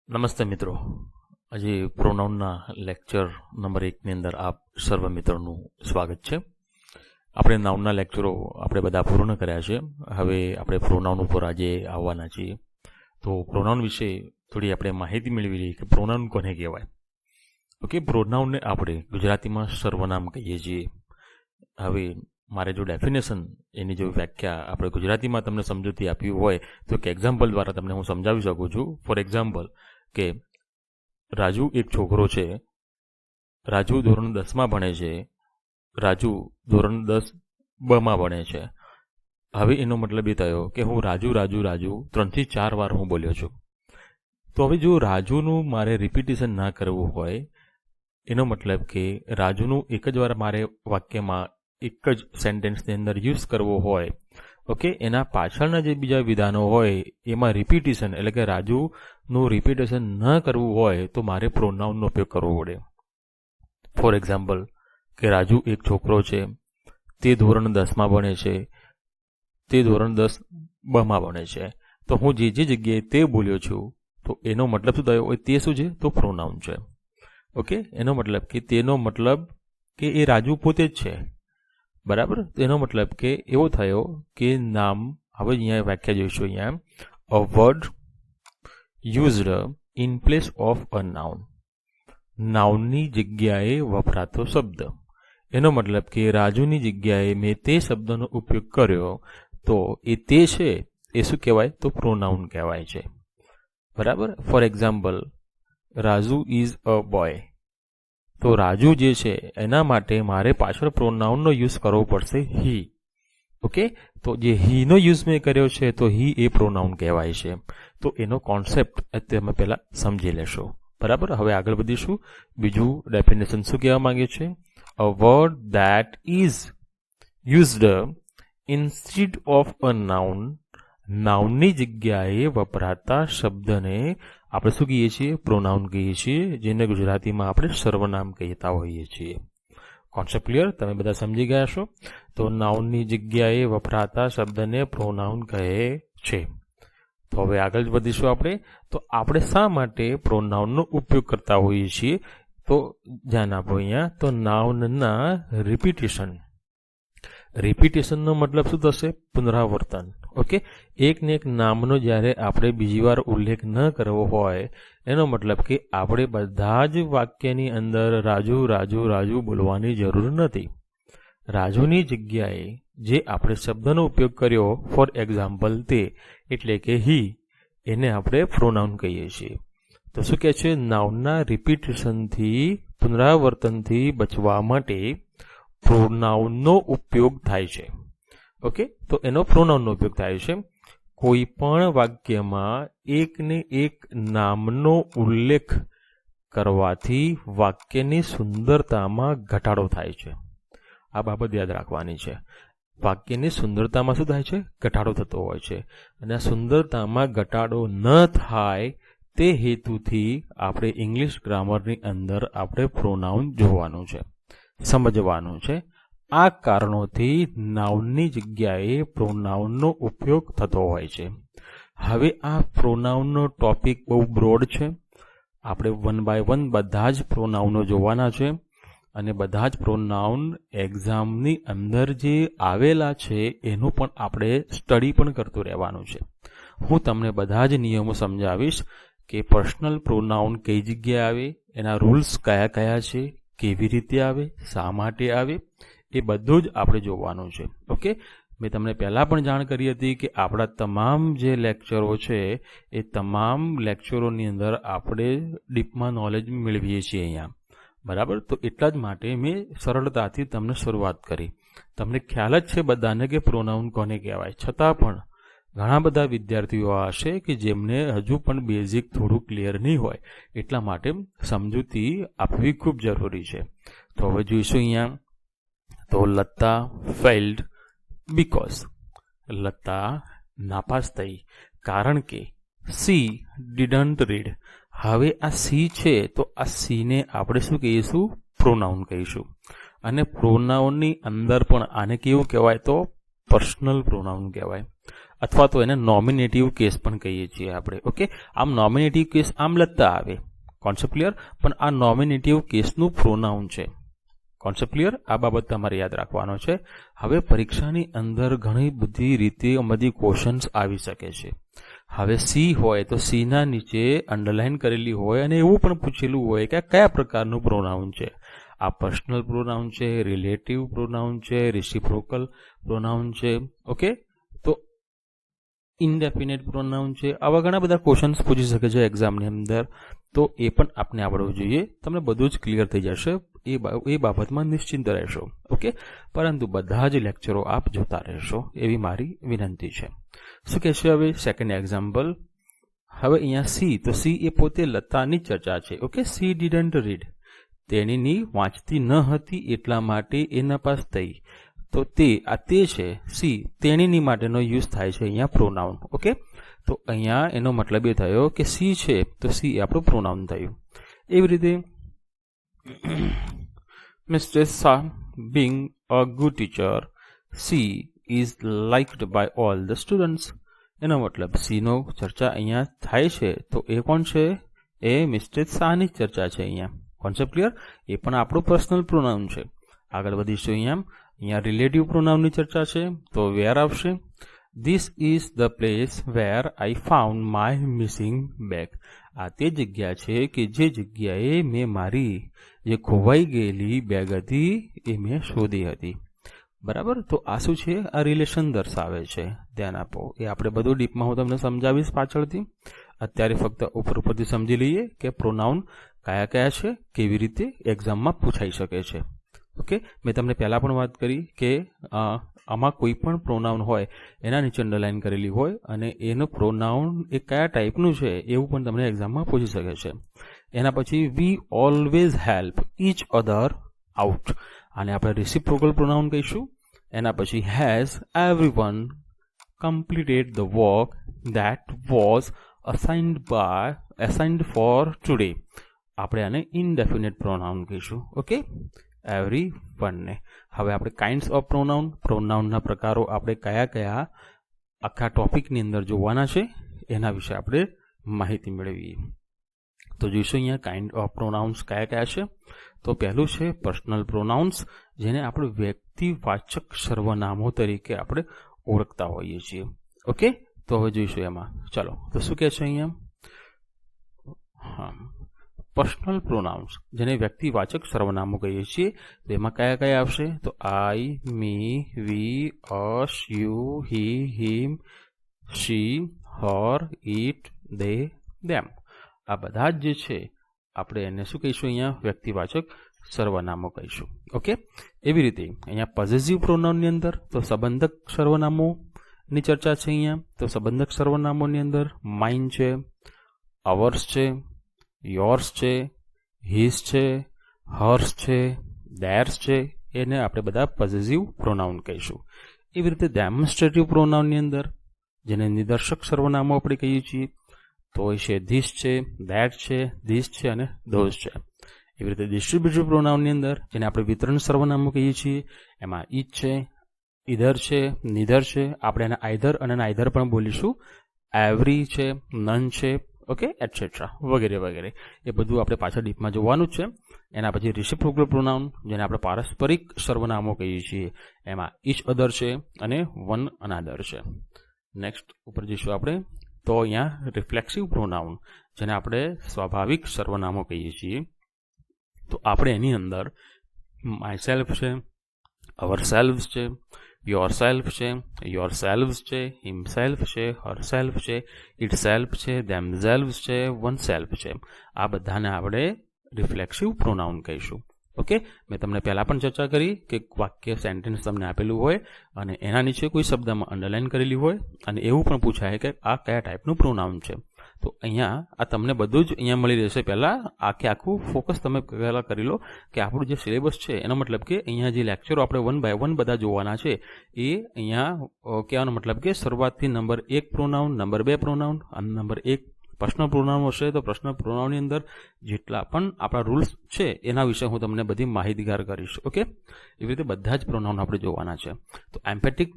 નમસ્તે મિત્રો, આજે પ્રોનાઉનના લેક્ચર નંબર 1ની અંદર આપ સર્વ મિત્રોનું સ્વાગત છે. આપણે નાઉનના લેક્ચરો આપણે બધા પૂર્ણ કર્યા છે. હવે આપણે પ્રોનાઉન ઉપર આજે આવવાના છીએ. તો પ્રોનાઉન વિશે થોડી આપણે માહિતી મેળવી લઈએ કે પ્રોનાઉન કોને કહેવાય. ઓકે, પ્રોનાઉનને આપણે ગુજરાતીમાં સર્વનામ કહીએ છીએ. હવે મારે જો ડેફિનેશન એની જો વ્યાખ્યા આપણે ગુજરાતીમાં તમને સમજૂતી આપી હોય તો એક એક્ઝામ્પલ દ્વારા તમને હું સમજાવી શકું છું. ફોર એક્ઝામ્પલ કે રાજુ એક છોકરો છે, રાજુ ધોરણ 10માં ભણે છે, રાજુ ધોરણ 10 ભણે છે. હવે એનો મતલબ એ થયો કે હું રાજુ 3 થી 4 વાર હું બોલ્યો છું. તો હવે જો રાજુનું મારે રિપીટેશન ના કરવું હોય, એનો મતલબ કે રાજુનું એક જ વાર મારે વાક્યમાં એક જ સેન્ટેન્સની અંદર યુઝ કરવો હોય, ઓકે, એના પાછળના જે બીજા વિધાનો હોય એમાં રિપીટેશન એટલે કે રાજુનું રિપીટેશન ન કરવું હોય તો મારે પ્રોનાઉનનો ઉપયોગ કરવો પડે. ફોર એક્ઝામ્પલ કે રાજુ એક છોકરો છે, તે ધોરણ 10માં ભણે છે, તે ધોરણ 10 ભણે છે. તો હું જે જગ્યાએ તે બોલ્યો છું તો એનો મતલબ શું થયો? તે શું છે? તો પ્રોનાઉન છે. ઓકે, એનો મતલબ કે તેનો મતલબ કે એ રાજુ પોતે જ છે. બરાબર, એનો મતલબ કે એવો થયો કે નામ, હવે અહીંયા વ્યાખ્યા જોઈશું. અહીંયા a word used in place of a noun, નાઉનની જગ્યાએ વપરાતો શબ્દ. એનો મતલબ કે રાજુની જગ્યાએ મેં તે શબ્દનો ઉપયોગ કર્યો તો એ તે છે એ શું કહેવાય? તો પ્રોનાઉન કહેવાય છે. બરાબર, for example Raju is a boy. તો રાજુ જે છે એના માટે મારે પાછળ પ્રોનાઉનનો યુઝ કરવો પડશે હી. ઓકે, તો જે હીનો યુઝ મેં કર્યો છે તો હી એ પ્રોનાઉન કહેવાય છે. તો એનો કોન્સેપ્ટ તમે પહેલાં સમજી લેશો. બરાબર, હવે આગળ વધીશું. બીજું ડેફિનેશન શું કહેવા માંગે છે? A word that is used instead of a noun, નાઉનની જગ્યાએ વપરાતા શબ્દને આપણે શું કહીએ છીએ? પ્રોનાઉન કહીએ છીએ, જેને ગુજરાતીમાં આપણે સર્વનામ કહેતા હોઈએ છીએ. Concept clear? તમે બધા સમજી ગયા છો? તો નાઉનની જગ્યાએ વપરાતા શબ્દને પ્રોનાઉન કહે છે. તો હવે આગળ જ વધીશું આપણે. તો આપણે શા માટે પ્રોનાઉનનો ઉપયોગ કરતા હોઈએ છીએ? તો ધ્યાન આપો અહીંયા. તો નાઉનના રિપીટેશનનો મતલબ શું થશે? પુનરાવર્તન. ઓકે, એક ને એક નામનો જ્યારે આપણે બીજી વાર ઉલ્લેખ ન કરવો હોય, એનો મતલબ કે આપણે બધા જ વાક્યની અંદર રાજુ રાજુ રાજુ બોલવાની જરૂર નથી. રાજુની જગ્યાએ જે આપણે શબ્દનો ઉપયોગ કર્યો, ફોર એક્ઝામ્પલ તે, એટલે કે હી, એને આપણે પ્રોનાઉન કહીએ છીએ. તો શું કહે છે? નાઉનના રિપીટેશનથી, પુનરાવર્તનથી બચવા માટે પ્રોનાઉનનો ઉપયોગ થાય છે. ઓકે, તો એનો પ્રોનાઉનનો ઉપયોગ થાય છે. કોઈ પણ વાક્યમાં એક ને એક નામનો ઉલ્લેખ કરવાથી વાક્યની સુંદરતામાં ઘટાડો થાય છે. આ બાબત યાદ રાખવાની છે. વાક્યની સુંદરતામાં શું થાય છે? ઘટાડો થતો હોય છે. અને આ સુંદરતામાં ઘટાડો ન થાય તે હેતુથી આપણે ઇંગ્લિશ ગ્રામરની અંદર આપણે પ્રોનાઉન જોવાનું છે, સમજવાનું છે. આ કારણોથી નાઉનની જગ્યાએ પ્રોનાઉનનો ઉપયોગ થતો હોય છે. હવે આ પ્રોનાઉનનો ટોપિક બહુ બ્રોડ છે. આપણે 1 બાય 1 બધા જ પ્રોનાઉનો જોવાના છે. અને બધા જ પ્રોનાઉન એક્ઝામની અંદર જે આવેલા છે એનું પણ આપણે સ્ટડી પણ કરતું રહેવાનું છે. હું તમને બધા જ નિયમો સમજાવીશ કે પર્સનલ પ્રોનાઉન કઈ જગ્યાએ આવે, એના રૂલ્સ કયા કયા છે, કેવી રીતે આવે, શા માટે આવે, એ બધું જ આપણે જોવાનું છે. ઓકે, મેં તમને પહેલાં પણ જાણ કરી હતી કે આપણા તમામ જે લેક્ચરો છે એ તમામ લેક્ચરોની અંદર આપણે ડીપમાં નોલેજ મેળવીએ છીએ અહીંયા. બરાબર, તો એટલા જ માટે મેં સરળતાથી તમને શરૂઆત કરી. તમને ખ્યાલ જ છે બધાને કે પ્રોનાઉન કોને કહેવાય. છતાં પણ ઘણા બધા વિદ્યાર્થીઓ હશે કે જેમને હજુ પણ બેઝિક થોડું ક્લિયર નહીં હોય, એટલા માટે સમજૂતી આપવી ખૂબ જરૂરી છે. તો હવે જોઈશું અહીંયા. તો લતા ફેલ્ડ બીકોઝ, લતા નાપાસ થઈ કારણ કે સી ડીડન્ટ રીડ. હવે આ સી છે તો આ સીને આપણે શું કહીશું? પ્રોનાઉન કહીશું. અને પ્રોનાઉનની અંદર પણ આને કેવું કહેવાય? તો પર્સનલ પ્રોનાઉન કહેવાય. અથવા તો એને નોમિનેટિવ કેસ પણ કહીએ છીએ આપણે. ઓકે, આમ નોમિનેટિવ કેસ આમ લગતા આવે, કોન્સેપ્ટ ક્લિયર, પણ આ નોમિનેટિવ કેસનું પ્રોનાઉન છે. કોન્સેપ્ટ ક્લિયર, આ બાબત તમારે યાદ રાખવાનો છે. હવે પરીક્ષાની અંદર ઘણી બધી રીતે બધી ક્વેશ્ચન્સ આવી શકે છે. હવે સી હોય તો સી ના નીચે અંડરલાઈન કરેલી હોય અને એવું પણ પૂછેલું હોય કે કયા પ્રકારનું પ્રોનાઉન છે. આ પર્સનલ પ્રોનાઉન છે, રિલેટિવ પ્રોનાઉન છે, રેસિપ્રોકલ પ્રોનાઉન છે. ઓકે, તો ઇનડેફિનેટ પ્રોનાઉન છે. આવા ઘણા બધા ક્વેશ્ચન્સ પૂછી શકે છે એક્ઝામની અંદર, તો એ પણ આપણે આવડવું જોઈએ. તમને બધું જ ક્લિયર થઈ જશે, એ બાબતમાં નિશ્ચિંત રહેશો. ઓકે, પરંતુ બધા જ લેક્ચરો આપ જોતા રહેશો એવી મારી વિનંતી છે. શું કહેશે હવે સેકન્ડ એક્ઝામ્પલ? હવે અહીંયા સી, તો સી એ પોતે લતાની ચર્ચા છે. ઓકે, સી ડીડન્ટ રીડ, તેણીની વાંચતી ન હતી એટલા માટે એ નપાસ થઈ. તો તે છે સી, તેણીની માટેનો યુઝ થાય છે અહીંયા પ્રોનાઉન. ઓકે, તો અહીંયા એનો મતલબ એ થયો કે સી છે તો સી એ આપણું પ્રોનાઉન થયું. એવી રીતે મિસ્ટ્રેસ being a good teacher, she is liked by all the students. એનો મતલબ સી નો ચર્ચા અહીંયા થાય છે તો એ કોણ છે? એ મિસ્ટ્રેસ શાહની ચર્ચા છે અહીંયા. Concept clear? એ પણ આપણું પર્સનલ પ્રોનાઉન છે. આગળ વધીશું. અહીંયા રિલેટિવ પ્રોનાઉનની ચર્ચા છે તો વેર આવશે. This is the place where I found my missing bag. આ તે જગ્યા છે કે જે જગ્યાએ મેં મારી જે ખોવાઈ ગયેલી બેગ હતી એ મેં શોધી હતી. બરાબર, તો આ શું છે? આ રિલેશન દર્શાવે છે. ધ્યાન આપો, એ આપણે બધું ડીપમાં હું તમને સમજાવીશ પાછળથી. અત્યારે ફક્ત ઉપરથી સમજી લઈએ કે પ્રોનાઉન કયા કયા છે, કેવી રીતે એક્ઝામમાં પૂછાઈ શકે છે. ઓકે, મેં તમને પહેલાં પણ વાત કરી કે આમાં કોઈ પણ પ્રોનાઉન હોય એના નીચે અંડરલાઈન કરેલી હોય અને એનું પ્રોનાઉન એ કયા ટાઈપનું છે એવું પણ તમને એક્ઝામમાં પૂછી શકે છે. એના પછી we always help each other out, આને આપણે રેસિપ્રોકલ પ્રોનાઉન કહીશું. એના પછી has everyone completed the work that was assigned for today, આપણે આને ઇનડેફિનેટ પ્રોનાઉન કહીશું. ઓકે, એવરી વનને. હવે આપણે કાઇન્ડ્સ ઓફ પ્રોનાઉનના પ્રકારો આપણે કયા કયા આખા ટોપિકની અંદર જોવાના છે એના વિશે આપણે માહિતી મેળવીએ. તો જોઈશું અહીંયા કાઇન્ડ ઓફ પ્રોનાઉન્સ કયા કયા છે. તો પહેલું છે પર્સનલ પ્રોનાઉન્સ, જેને આપણે વ્યક્તિવાચક સર્વનામો તરીકે આપણે ઓળખતા હોઈએ છીએ. ઓકે, તો હવે જોઈશું એમાં. ચલો, તો શું કહે છે અહીંયા? હા, પર્સનલ પ્રોનાઉન્સ જેને વ્યક્તિવાચક સર્વનામો કહીએ છીએ, તો એમાં કયા કયા આવશે? તો આઈ, મી, વી, અસ, you, he, him, she, Har, it, દે, ધેમ. આ બધા જ જે છે આપણે એને શું કહીશું? અહીંયા વ્યક્તિવાચક સર્વનામો કહીશું. ઓકે, એવી રીતે અહીંયા પોઝેસિવ પ્રોનાઉનની અંદર તો સંબંધક સર્વનામોની ચર્ચા છે અહીંયા. તો સંબંધક સર્વનામોની અંદર માઇન છે, અવર્સ છે, યોર્સ છે, હિઝ છે, હર્સ છે, ધેર્સ છે, એને આપણે બધા પોઝેસિવ પ્રોનાઉન કહીશું. એવી રીતે ડેમોન્સ્ટ્રેટિવ પ્રોનાઉનની અંદર જેને નિદર્શક સર્વનામો આપણે કહીએ છીએ તો એ છે ધીસ છે, ધેટ છે, ધીસ છે અને ધોઝ છે. એવી રીતે ડિસ્ટ્રીબ્યુટિવ પ્રોનાઉનની અંદર જેને આપણે વિતરણ સર્વનામો કહીએ છીએ એમાં ઈચ છે, ઇધર છે, નીધર છે, આપણે એને આઈધર અને નાઈધર પણ બોલીશું, એવરી છે, નન છે, ઓકે, એટસેટ્રા વગેરે વગેરે. એ બધું આપણે પાછળ ડીપમાં જોવાનું જ છે. એના પછી રેસિપ્રોકલ પ્રોનાઉન જેને આપણે પારસ્પરિક સર્વનામો કહીએ છીએ એમાં ઈચ અધર છે અને વન અનાધર છે. નેક્સ્ટ ઉપર જઈશું આપણે. તો અહીંયા રિફ્લેક્સિવ પ્રોનાઉન જેને આપણે સ્વાભાવિક સર્વનામો કહીએ છીએ, તો આપણે એની અંદર માય સેલ્ફ છે, અવર સેલ્ફ છે, યોર સેલ્ફ છે, યોર સેલ્વ્સ છે, હિમસેલ્ફ છે, હરસેલ્ફ છે, ઇટ સેલ્ફ છે, ધેમ સેલ્વ્સ છે, વન સેલ્ફ છે. આ બધાને આપણે રિફ્લેક્સિવ પ્રોનાઉન કહીશું. ઓકે, મેં તમને પહેલાં પણ ચર્ચા કરી કે વાક્ય સેન્ટેન્સ તમને આપેલું હોય અને એના નીચે કોઈ શબ્દમાં અંડરલાઈન કરેલી હોય અને એવું પણ પૂછાય કે આ કયા ટાઈપનું પ્રોનાઉન છે. તો અહીંયા આ તમને બધું જ અહીંયા મળી રહેશે. પહેલાં આખું ફોકસ તમે પહેલાં કરી લો કે આપણું જે સિલેબસ છે એનો મતલબ કે અહીંયા જે લેક્ચરો આપણે 1 બાય 1 બધા જોવાના છે એ અહીંયા કહેવાનો મતલબ કે શરૂઆતથી નંબર 1 પ્રોનાઉન, નંબર 2 પ્રોનાઉન અને નંબર 1 પર્સનલ પ્રોનાઉન હશે. તો પર્સનલ પ્રોનાઉનની અંદર જેટલા પણ આપણા રૂલ્સ છે એના વિશે હું તમને બધી માહિતીગાર કરીશ. ઓકે, એવી રીતે બધા જ પ્રોનાઉન આપણે જોવાના છે. તો એમ્પેટિક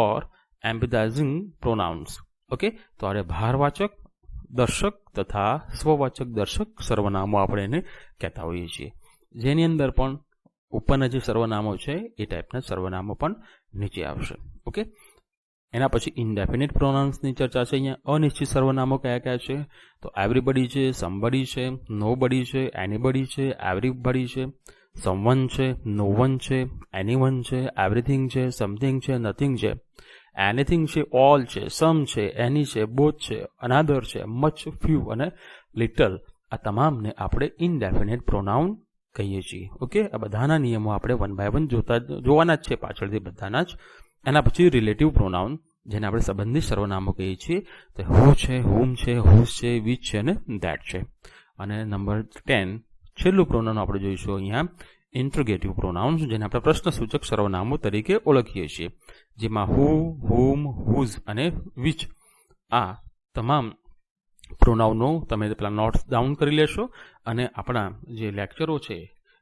ઓર એમ્પેથાઇઝિંગ પ્રોનાઉન્સ. ઓકે, તો આ ભારવાચક, દર્શક તથા સ્વવાચક દર્શક સર્વનામો આપણે એને કહેતા હોઈએ છીએ. જેની અંદર પણ ઉપરના જે સર્વનામો છે એ ટાઈપના સર્વનામો પણ નીચે આવશે. ઓકે, એના પછી ઇનડેફિનિટ પ્રોનાઉન્સની ચર્ચા છે. અહીંયા અનિશ્ચિત સર્વનામો કયા કયા છે? તો એવરીબડી છે, સમબડી છે, નોબડી છે, એનીબડી છે, એવરીબડી છે, સમવન છે, નો વન છે, એનીવન છે, એવરીથિંગ છે, સમથિંગ છે, નથિંગ છે, એનીથિંગ છે, ઓલ છે, સમ છે, એની છે, બોથ છે, અનાધર છે, મચ, ફ્યુ અને લિટલ. આ તમામને આપણે ઇનડેફિનિટ પ્રોનાઉન કહીએ છીએ. ઓકે, આ બધાના નિયમો આપણે 1 by 1 જોવાના જ છે પાછળથી બધાના જ. એના પછી રિલેટિવ પ્રોનાઉન, જેને આપણે સંબંધિત સર્વનામો કહીએ છીએ. તો હુ છે, હુમ છે, હુઝ છે, વિચ છે અને ધેટ છે. અને નંબર 10 છેલ્લું પ્રોનાઉન આપણે જોઈશું અહીંયા ઇન્ટ્રોગેટિવ પ્રોનાઉન્સ, જેને આપણે પ્રશ્નસૂચક સર્વનામો તરીકે ઓળખીએ છીએ. જેમાં હુ, હુમ, હુઝ અને વિચ આ તમામ પ્રોનાઉનો તમે પેલા નોટ્સ ડાઉન કરી લેશો અને આપણા જે લેક્ચરો છે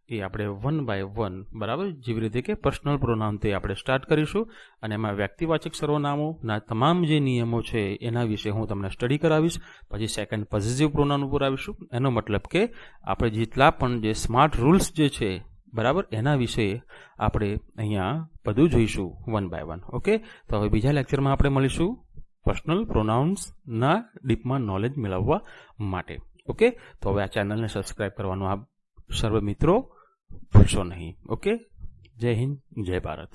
એ આપણે 1 by 1 બરાબર, જેવી રીતે કે પર્સનલ પ્રોનાઉનથી આપણે સ્ટાર્ટ કરીશું અને એમાં વ્યક્તિવાચક સર્વનામોના તમામ જે નિયમો છે એના વિશે હું તમને સ્ટડી કરાવીશ. પછી સેકન્ડ પોઝિટિવ પ્રોનાઉન ઉપર આવીશું. એનો મતલબ કે આપણે જેટલા પણ જે સ્માર્ટ રૂલ્સ જે છે બરાબર, એના વિશે આપણે અહીંયા બધું જોઈશું 1 by 1. ઓકે, તો હવે બીજા લેક્ચરમાં આપણે મળીશું પર્સનલ પ્રોનાઉન્સના ડીપમાં નોલેજ મેળવવા માટે. ઓકે, તો હવે આ ચેનલને સબસ્ક્રાઇબ કરવાનું આપ સર્વ મિત્રો ભૂલશો નહીં. ઓકે, જય હિન્દ, જય ભારત.